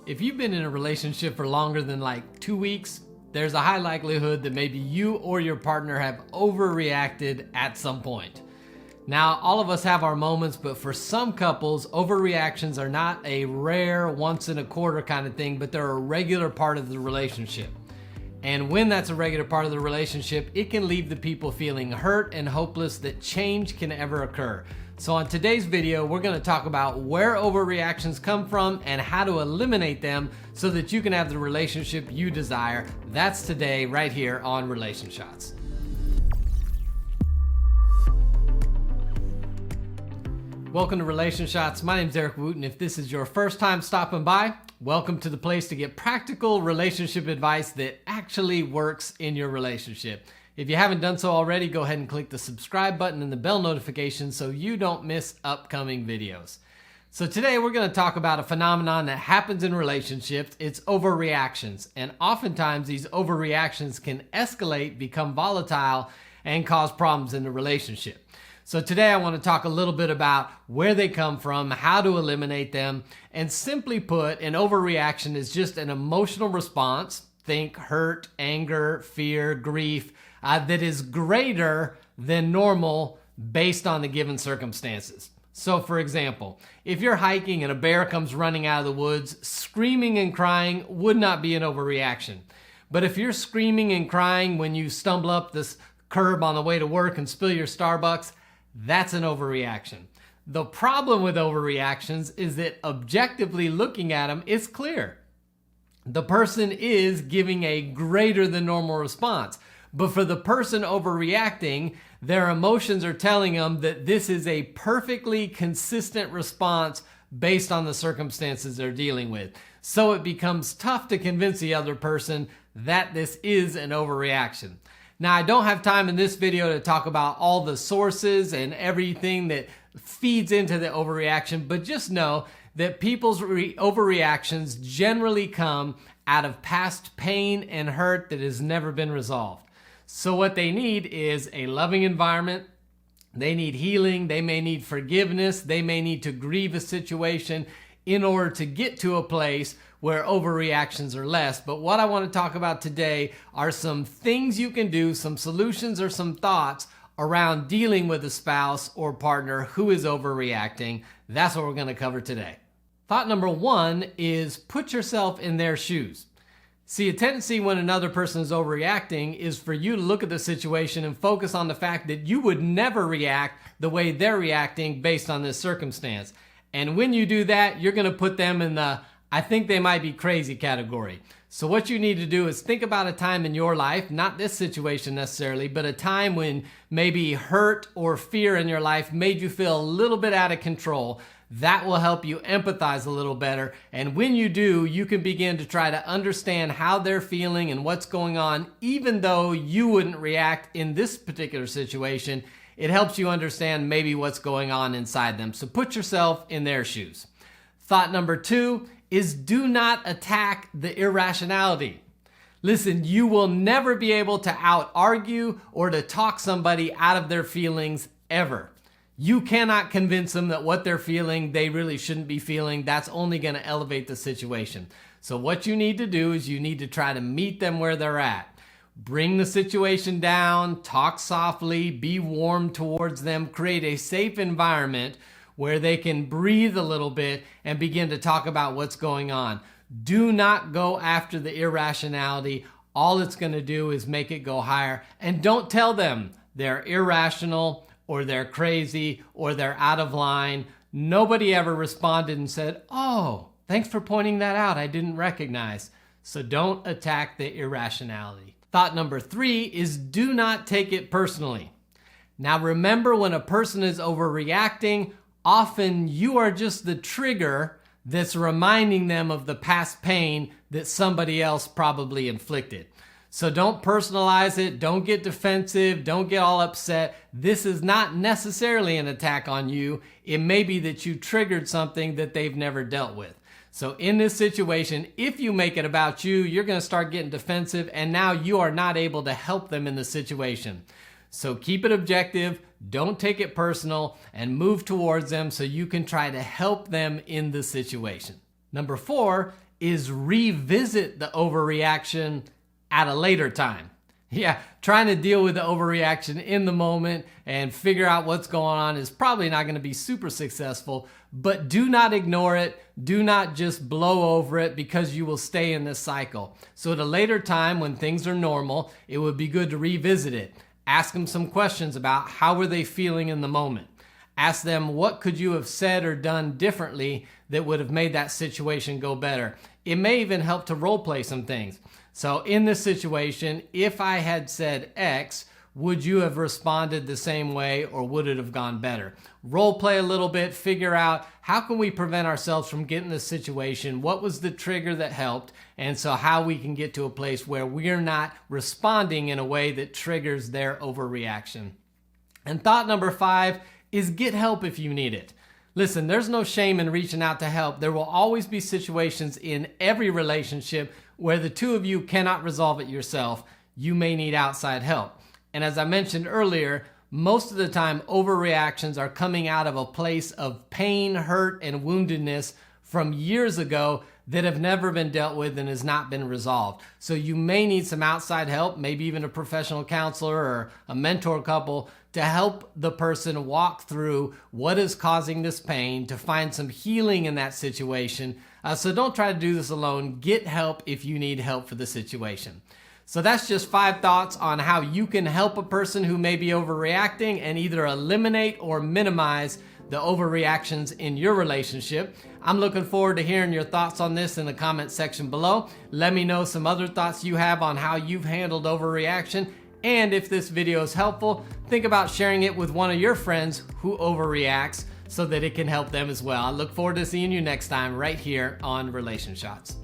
If you've been in a relationship for longer than like 2 weeks, there's a high likelihood that maybe you or your partner have overreacted at some point. Now, all of us have our moments, but for some couples, overreactions are not a rare once in a quarter kind of thing, but they're a regular part of the relationship. And when that's a regular part of the relationship, it can leave the people feeling hurt and hopeless that change can ever occur. So on today's video, we're going to talk about where overreactions come from and how to eliminate them so that you can have the relationship you desire. That's today right here on Relation Shots. Welcome to Relation Shots. My name's Eric Wooten. If this is your first time stopping by, welcome to the place to get practical relationship advice that actually works in your relationship. If you haven't done so already, go ahead and click the subscribe button and the bell notification so you don't miss upcoming videos. So today we're going to talk about a phenomenon that happens in relationships. It's overreactions. And oftentimes these overreactions can escalate, become volatile, and cause problems in the relationship. So today I want to talk a little bit about where they come from, how to eliminate them, and simply put, an overreaction is just an emotional response, think hurt, anger, fear, grief, that is greater than normal based on the given circumstances. So for example, if you're hiking and a bear comes running out of the woods, screaming and crying would not be an overreaction. But if you're screaming and crying when you stumble up this curb on the way to work and spill your Starbucks, that's an overreaction. The problem with overreactions is that objectively looking at them, it's clear. The person is giving a greater than normal response. But for the person overreacting, their emotions are telling them that this is a perfectly consistent response based on the circumstances they're dealing with. So it becomes tough to convince the other person that this is an overreaction. Now, I don't have time in this video to talk about all the sources and everything that feeds into the overreaction, but just know that people's overreactions generally come out of past pain and hurt that has never been resolved. So what they need is a loving environment. They need healing. They may need forgiveness. They may need to grieve a situation in order to get to a place where overreactions are less. But what I want to talk about today are some things you can do, some solutions or some thoughts around dealing with a spouse or partner who is overreacting. That's what we're going to cover today. Thought number one is put yourself in their shoes. See, a tendency when another person is overreacting is for you to look at the situation and focus on the fact that you would never react the way they're reacting based on this circumstance. And when you do that, you're going to put them in the I think they might be crazy category. So what you need to do is think about a time in your life, not this situation necessarily, but a time when maybe hurt or fear in your life made you feel a little bit out of control. That will help you empathize a little better. And when you do, you can begin to try to understand how they're feeling and what's going on, even though you wouldn't react in this particular situation. It helps you understand maybe what's going on inside them. So put yourself in their shoes. Thought number two is do not attack the irrationality. Listen, you will never be able to out-argue or to talk somebody out of their feelings ever. You cannot convince them that what they're feeling, they really shouldn't be feeling. That's only going to elevate the situation. So what you need to do is you need to try to meet them where they're at. Bring the situation down, talk softly, be warm towards them, create a safe environment where they can breathe a little bit and begin to talk about what's going on. Do not go after the irrationality. All it's going to do is make it go higher. And don't tell them they're irrational or they're crazy or they're out of line. Nobody ever responded and said, "Oh, thanks for pointing that out. I didn't recognize." So don't attack the irrationality. Thought number three is do not take it personally. Now remember, when a person is overreacting, often you are just the trigger that's reminding them of the past pain that somebody else probably inflicted. So don't personalize it. Don't get defensive. Don't get all upset. This is not necessarily an attack on you. It may be that you triggered something that they've never dealt with. So in this situation, if you make it about you, you're going to start getting defensive, and now you are not able to help them in the situation. So keep it objective, don't take it personal, and move towards them so you can try to help them in the situation. Number 4 is revisit the overreaction at a later time. Yeah, trying to deal with the overreaction in the moment and figure out what's going on is probably not going to be super successful, but do not ignore it. Do not just blow over it, because you will stay in this cycle. So at a later time when things are normal, it would be good to revisit it. Ask them some questions about how were they feeling in the moment. Ask them, what could you have said or done differently that would have made that situation go better? It may even help to role play some things. So in this situation, if I had said X, would you have responded the same way, or would it have gone better? Role play a little bit, figure out how can we prevent ourselves from getting this situation? What was the trigger that helped? And so how we can get to a place where we're not responding in a way that triggers their overreaction. And thought number 5 is get help if you need it. Listen, there's no shame in reaching out to help. There will always be situations in every relationship where the two of you cannot resolve it yourself. You may need outside help. And as I mentioned earlier, most of the time overreactions are coming out of a place of pain, hurt, and woundedness from years ago that have never been dealt with and has not been resolved. So you may need some outside help, maybe even a professional counselor or a mentor couple, to help the person walk through what is causing this pain, to find some healing in that situation. So don't try to do this alone. Get help if you need help for the situation. So that's just 5 thoughts on how you can help a person who may be overreacting and either eliminate or minimize the overreactions in your relationship. I'm looking forward to hearing your thoughts on this in the comment section below. Let me know some other thoughts you have on how you've handled overreaction. And if this video is helpful, think about sharing it with one of your friends who overreacts so that it can help them as well. I look forward to seeing you next time right here on Relation Shots.